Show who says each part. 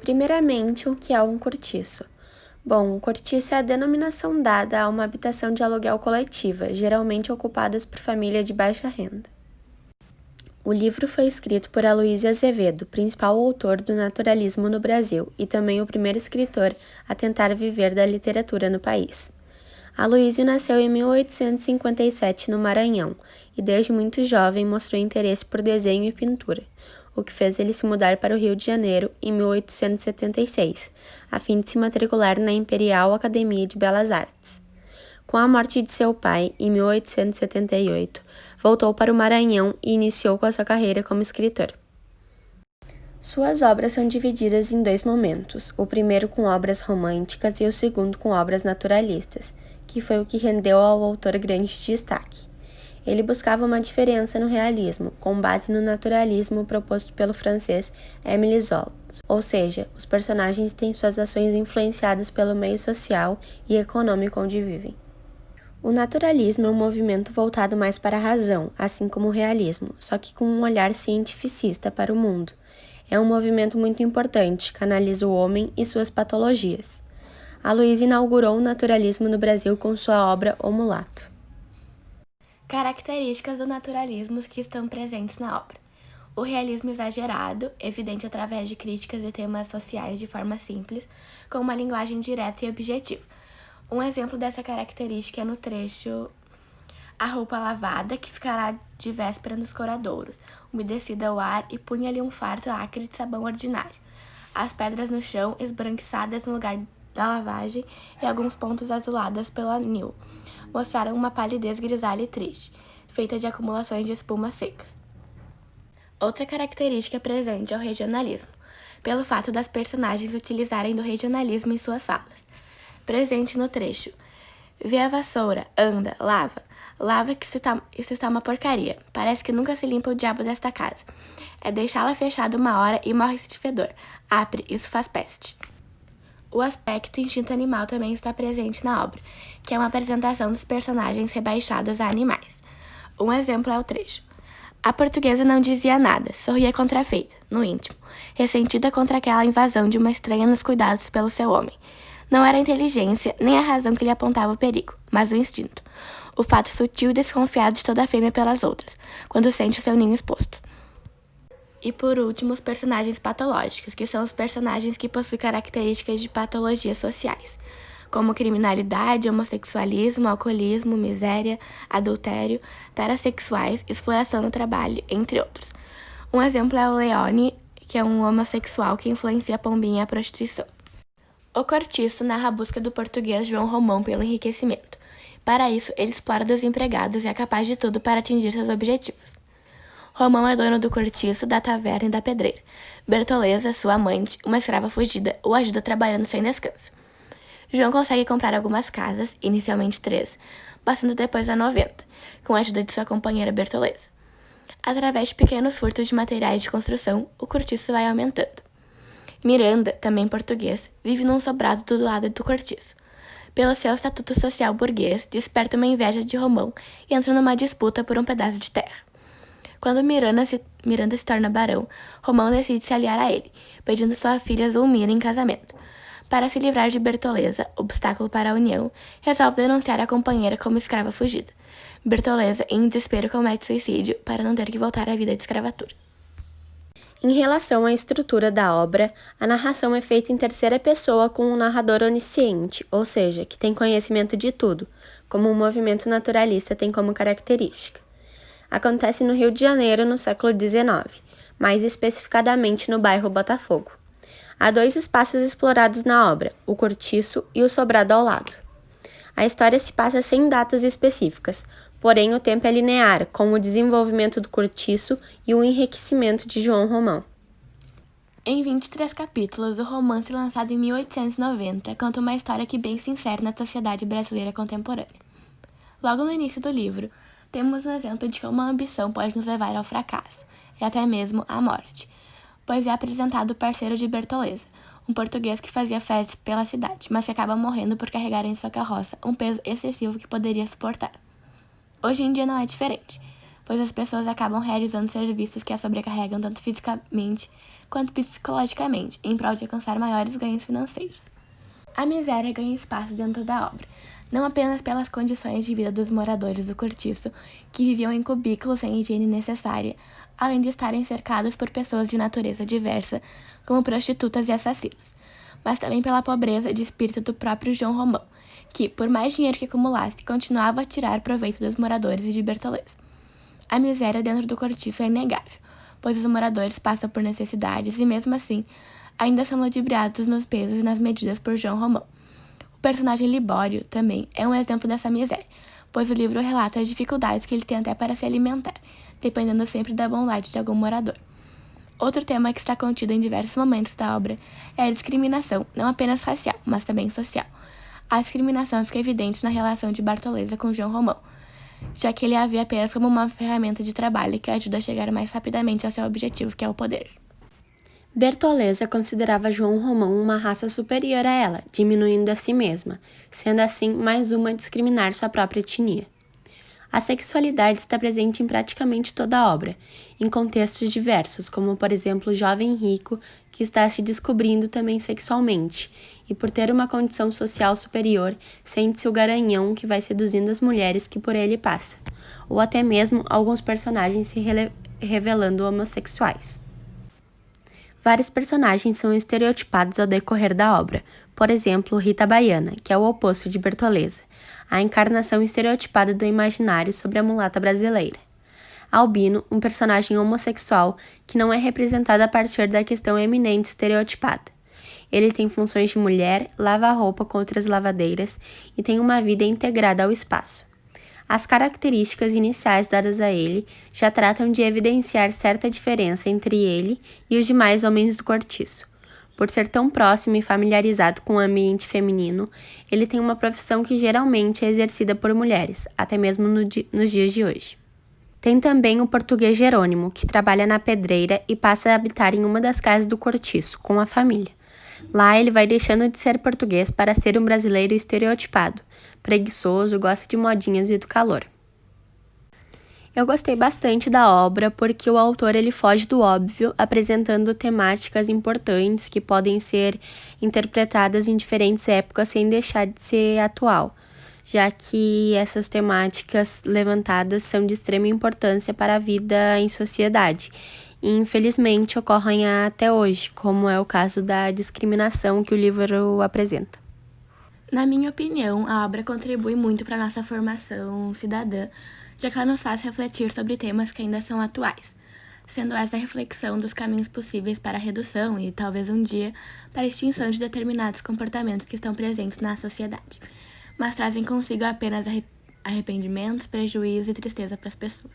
Speaker 1: Primeiramente, o que é um cortiço? Bom, um cortiço é a denominação dada a uma habitação de aluguel coletiva, geralmente ocupadas por família de baixa renda. O livro foi escrito por Aloysio Azevedo, principal autor do naturalismo no Brasil e também o primeiro escritor a tentar viver da literatura no país. Aloysio nasceu em 1857 no Maranhão e desde muito jovem mostrou interesse por desenho e pintura, o que fez ele se mudar para o Rio de Janeiro em 1876, a fim de se matricular na Imperial Academia de Belas Artes. Com a morte de seu pai, em 1878, voltou para o Maranhão e iniciou com a sua carreira como escritor. Suas obras são divididas em dois momentos, o primeiro com obras românticas e o segundo com obras naturalistas, que foi o que rendeu ao autor grande destaque. Ele buscava uma diferença no realismo, com base no naturalismo proposto pelo francês Émile Zola, ou seja, os personagens têm suas ações influenciadas pelo meio social e econômico onde vivem. O naturalismo é um movimento voltado mais para a razão, assim como o realismo, só que com um olhar cientificista para o mundo. É um movimento muito importante, que analisa o homem e suas patologias. Aloysio inaugurou o naturalismo no Brasil com sua obra O Mulato.
Speaker 2: Características do naturalismo que estão presentes na obra. O realismo exagerado, evidente através de críticas e temas sociais de forma simples, com uma linguagem direta e objetiva. Um exemplo dessa característica é no trecho A roupa lavada, que ficará de véspera nos coradouros, umedecida ao ar e punha-lhe um farto acre de sabão ordinário. As pedras no chão, esbranquiçadas no lugar da lavagem e alguns pontos azuladas pelo anil, mostraram uma palidez grisalha e triste, feita de acumulações de espumas secas. Outra característica presente é o regionalismo, pelo fato das personagens utilizarem do regionalismo em suas falas. Presente no trecho Vê a vassoura, anda, lava. Lava que isso está uma porcaria. Parece que nunca se limpa o diabo desta casa. É deixá-la fechada 1 hora e morre-se de fedor. Apre, isso faz peste. O aspecto instinto animal também está presente na obra, que é uma apresentação dos personagens rebaixados a animais. Um exemplo é o trecho. A portuguesa não dizia nada, sorria contrafeita, no íntimo, ressentida contra aquela invasão de uma estranha nos cuidados pelo seu homem. Não era a inteligência nem a razão que lhe apontava o perigo, mas o instinto. O fato sutil e desconfiado de toda a fêmea pelas outras, quando sente o seu ninho exposto. E por último, os personagens patológicos, que são os personagens que possuem características de patologias sociais, como criminalidade, homossexualismo, alcoolismo, miséria, adultério, tarassexuais, exploração no trabalho, entre outros. Um exemplo é o Leone, que é um homossexual que influencia a pombinha e a prostituição. O Cortiço narra a busca do português João Romão pelo enriquecimento. Para isso, ele explora dos empregados e é capaz de tudo para atingir seus objetivos. Romão é dono do cortiço, da taverna e da pedreira. Bertoleza, sua amante, uma escrava fugida, o ajuda trabalhando sem descanso. João consegue comprar algumas casas, inicialmente 3, passando depois a 90, com a ajuda de sua companheira Bertoleza. Através de pequenos furtos de materiais de construção, o cortiço vai aumentando. Miranda, também português, vive num sobrado do lado do cortiço. Pelo seu estatuto social burguês, desperta uma inveja de Romão e entra numa disputa por um pedaço de terra. Quando Miranda se torna barão, Romão decide se aliar a ele, pedindo sua filha Zulmira em casamento. Para se livrar de Bertoleza, obstáculo para a união, resolve denunciar a companheira como escrava fugida. Bertoleza, em desespero, comete suicídio para não ter que voltar à vida de escravatura.
Speaker 1: Em relação à estrutura da obra, a narração é feita em terceira pessoa com um narrador onisciente, ou seja, que tem conhecimento de tudo, como o movimento naturalista tem como característica. Acontece no Rio de Janeiro no século XIX, mais especificadamente no bairro Botafogo. Há 2 espaços explorados na obra, o cortiço e o sobrado ao lado. A história se passa sem datas específicas, porém o tempo é linear, com o desenvolvimento do cortiço e o enriquecimento de João Romão.
Speaker 2: Em 23 capítulos, o romance lançado em 1890 conta uma história que bem se insere na sociedade brasileira contemporânea. Logo no início do livro, temos um exemplo de como a ambição pode nos levar ao fracasso, e até mesmo à morte, pois é apresentado o parceiro de Bertoleza, um português que fazia férias pela cidade, mas que acaba morrendo por carregar em sua carroça um peso excessivo que poderia suportar. Hoje em dia não é diferente. pois as pessoas acabam realizando serviços que as sobrecarregam tanto fisicamente quanto psicologicamente, em prol de alcançar maiores ganhos financeiros. A miséria ganha espaço dentro da obra, não apenas pelas condições de vida dos moradores do cortiço, que viviam em cubículos sem higiene necessária, além de estarem cercados por pessoas de natureza diversa, como prostitutas e assassinos, mas também pela pobreza de espírito do próprio João Romão, que, por mais dinheiro que acumulasse, continuava a tirar proveito dos moradores e de Bertoleza. A miséria dentro do cortiço é inegável, pois os moradores passam por necessidades e, mesmo assim, ainda são ludibriados nos pesos e nas medidas por João Romão. O personagem Libório, também, é um exemplo dessa miséria, pois o livro relata as dificuldades que ele tem até para se alimentar, dependendo sempre da bondade de algum morador. Outro tema que está contido em diversos momentos da obra é a discriminação, não apenas racial, mas também social. A discriminação fica evidente na relação de Bertoleza com João Romão, já que ele a vê apenas como uma ferramenta de trabalho que ajuda a chegar mais rapidamente ao seu objetivo, que é o poder.
Speaker 1: Bertoleza considerava João Romão uma raça superior a ela, diminuindo a si mesma, sendo assim mais uma a discriminar sua própria etnia. A sexualidade está presente em praticamente toda a obra, em contextos diversos, como por exemplo o jovem rico que está se descobrindo também sexualmente, e por ter uma condição social superior, sente-se o garanhão que vai seduzindo as mulheres que por ele passa, ou até mesmo alguns personagens se revelando homossexuais. Vários personagens são estereotipados ao decorrer da obra, por exemplo, Rita Baiana, que é o oposto de Bertoleza, a encarnação estereotipada do imaginário sobre a mulata brasileira. Albino, um personagem homossexual que não é representado a partir da questão eminente estereotipada. Ele tem funções de mulher, lava a roupa com outras lavadeiras e tem uma vida integrada ao espaço. As características iniciais dadas a ele já tratam de evidenciar certa diferença entre ele e os demais homens do cortiço. Por ser tão próximo e familiarizado com o ambiente feminino, ele tem uma profissão que geralmente é exercida por mulheres, até mesmo nos dias de hoje. Tem também o português Jerônimo, que trabalha na pedreira e passa a habitar em uma das casas do cortiço, com a família. Lá ele vai deixando de ser português para ser um brasileiro estereotipado, preguiçoso, gosta de modinhas e do calor. Eu gostei bastante da obra porque o autor ele foge do óbvio, apresentando temáticas importantes que podem ser interpretadas em diferentes épocas sem deixar de ser atual, já que essas temáticas levantadas são de extrema importância para a vida em sociedade e infelizmente ocorrem até hoje, como é o caso da discriminação que o livro apresenta.
Speaker 2: Na minha opinião, a obra contribui muito para a nossa formação cidadã, já que ela nos faz refletir sobre temas que ainda são atuais, sendo essa a reflexão dos caminhos possíveis para a redução e, talvez um dia, para a extinção de determinados comportamentos que estão presentes na sociedade, mas trazem consigo apenas arrependimentos, prejuízos e tristeza para as pessoas.